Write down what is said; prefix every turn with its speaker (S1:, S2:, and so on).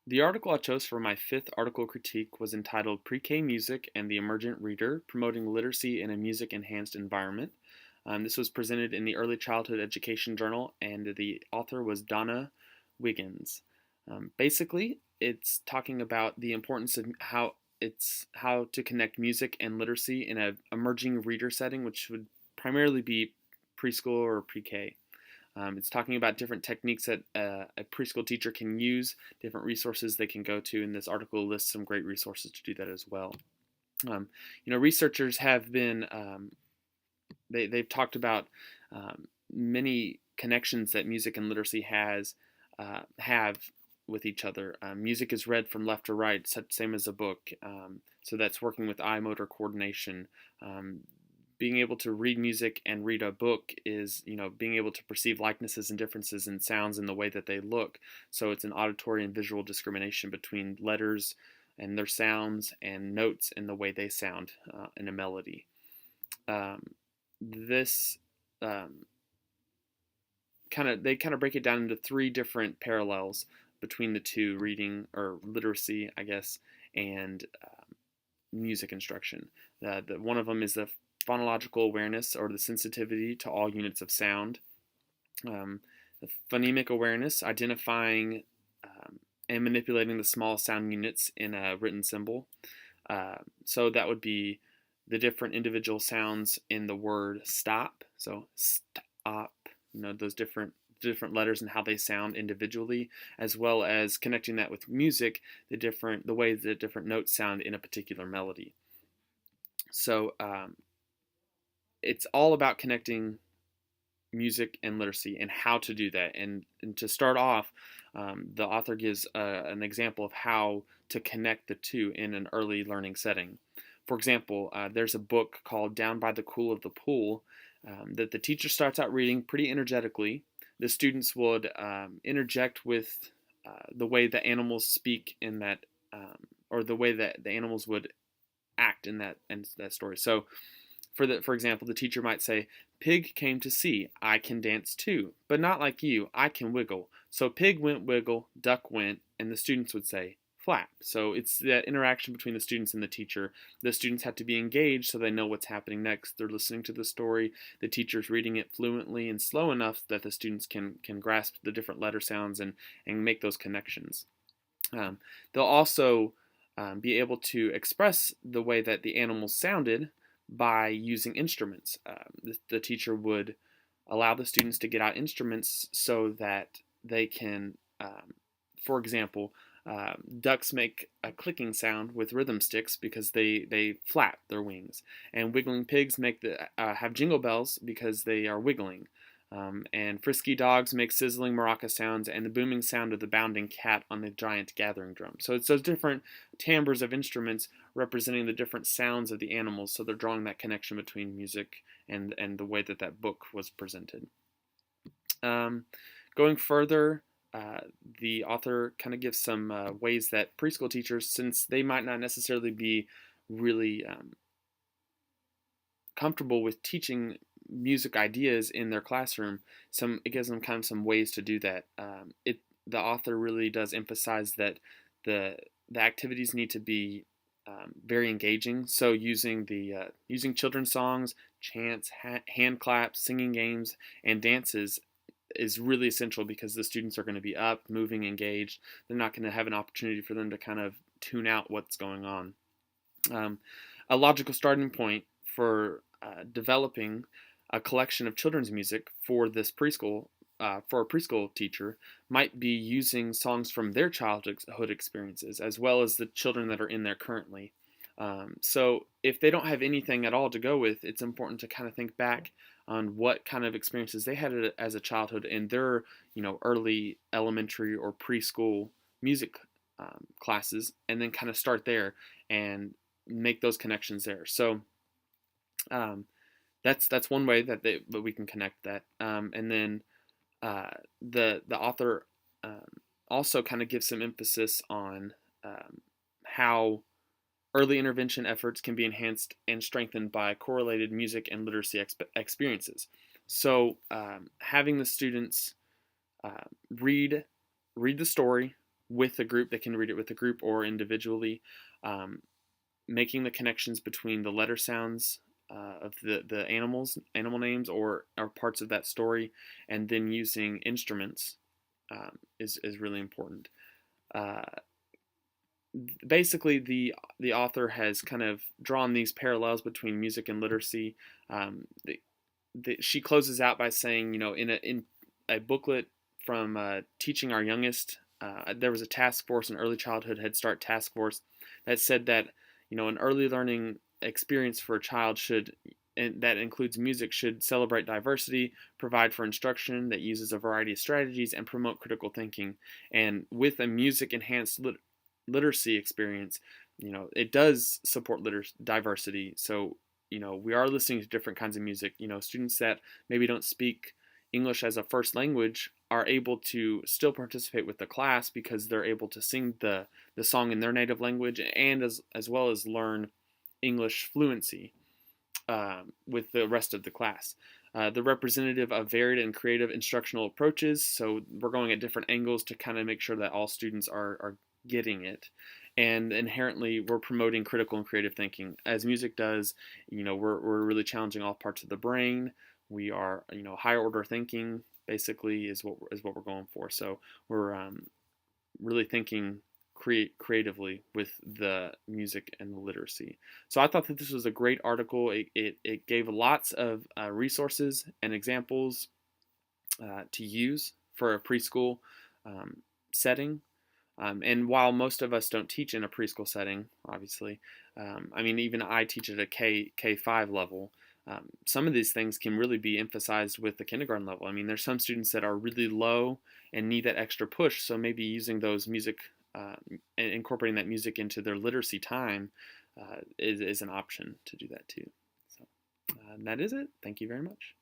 S1: The article I chose for my fifth article critique was entitled Pre-K Music and the Emergent Reader, Promoting Literacy in a Music-Enhanced Environment. This was presented in the Early Childhood Education Journal, and the author was Donna Wiggins. Basically, it's talking about the importance of how to connect music and literacy in an emerging reader setting, which would primarily be preschool or pre-K. It's talking about different techniques that a preschool teacher can use, different resources they can go to, and this article lists some great resources to do that as well. Um, Researchers have been they've talked about many connections that music and literacy have with each other. Music is read from left to right, same as a book. So that's working with eye motor coordination. Being able to read music and read a book is, being able to perceive likenesses and differences in sounds in the way that they look. So it's an auditory and visual discrimination between letters and their sounds and notes in the way they sound in a melody. This they kind of break it down into three different parallels between the two: reading or literacy, I guess, and music instruction. One of them is the phonological awareness, or the sensitivity to all units of sound. The phonemic awareness, identifying and manipulating the small sound units in a written symbol. So that would be the different individual sounds in the word stop. So stop, those different letters and how they sound individually, as well as connecting that with music, the way the different notes sound in a particular melody. So it's all about connecting music and literacy and how to do that. And to start off, the author gives an example of how to connect the two in an early learning setting. For example, there's a book called Down by the Cool of the Pool that the teacher starts out reading pretty energetically. The students would interject with the way the animals speak in that, or the way that the animals would act in that story. So, for example, the teacher might say, "Pig came to see. I can dance too, but not like you. I can wiggle. So pig went wiggle, duck went," and the students would say, "Flap." So it's that interaction between the students and the teacher. The students have to be engaged so they know what's happening next. They're listening to the story. The teacher's reading it fluently and slow enough that the students can grasp the different letter sounds and make those connections. They'll also be able to express the way that the animals sounded by using instruments. The teacher would allow the students to get out instruments so that they can, for example, ducks make a clicking sound with rhythm sticks because they flap their wings, and wiggling pigs have jingle bells because they are wiggling. And frisky dogs make sizzling maraca sounds and the booming sound of the bounding cat on the giant gathering drum. So it's those different timbres of instruments representing the different sounds of the animals. So they're drawing that connection between music and the way that book was presented. Going further, the author kind of gives some ways that preschool teachers, since they might not necessarily be really comfortable with teaching music ideas in their classroom, it gives them kind of some ways to do that. The author really does emphasize that the activities need to be very engaging. So using children's songs, chants, hand claps, singing games, and dances is really essential because the students are going to be up, moving, engaged. They're not going to have an opportunity for them to kind of tune out what's going on. A logical starting point for developing a collection of children's music for this preschool, for a preschool teacher, might be using songs from their childhood experiences as well as the children that are in there currently. So if they don't have anything at all to go with, it's important to kind of think back on what kind of experiences they had as a childhood in their, early elementary or preschool music classes, and then kind of start there and make those connections there. So that's one way that we can connect that. And then the author also kind of gives some emphasis on how early intervention efforts can be enhanced and strengthened by correlated music and literacy experiences. So having the students read the story with a group. They can read it with a group or individually. Um, Making the connections between the letter sounds of the animal names or parts of that story, and then using instruments is really important. Uh, Basically, the author has kind of drawn these parallels between music and literacy. She closes out by saying, in a booklet from Teaching Our Youngest, there was a task force, an early childhood Head Start task force, that said that an early learning experience for a child should, and that includes music, should celebrate diversity, provide for instruction that uses a variety of strategies, and promote critical thinking. And with a music enhanced literacy experience, it does support diversity. So we are listening to different kinds of music. Students that maybe don't speak English as a first language are able to still participate with the class because they're able to sing the song in their native language, and as well as learn English fluency with the rest of the class. The representative of varied and creative instructional approaches. So we're going at different angles to kind of make sure that all students are getting it. And inherently, we're promoting critical and creative thinking, as music does. We're really challenging all parts of the brain. We are, higher order thinking basically is what we're going for. So we're really thinking creatively with the music and the literacy. So I thought that this was a great article. It gave lots of resources and examples to use for a preschool setting. And while most of us don't teach in a preschool setting, obviously, I mean, even I teach at a K5 level. Some of these things can really be emphasized with the kindergarten level. I mean, there's some students that are really low and need that extra push, so maybe using those music and incorporating that music into their literacy time is an option to do that too. So that is it. Thank you very much.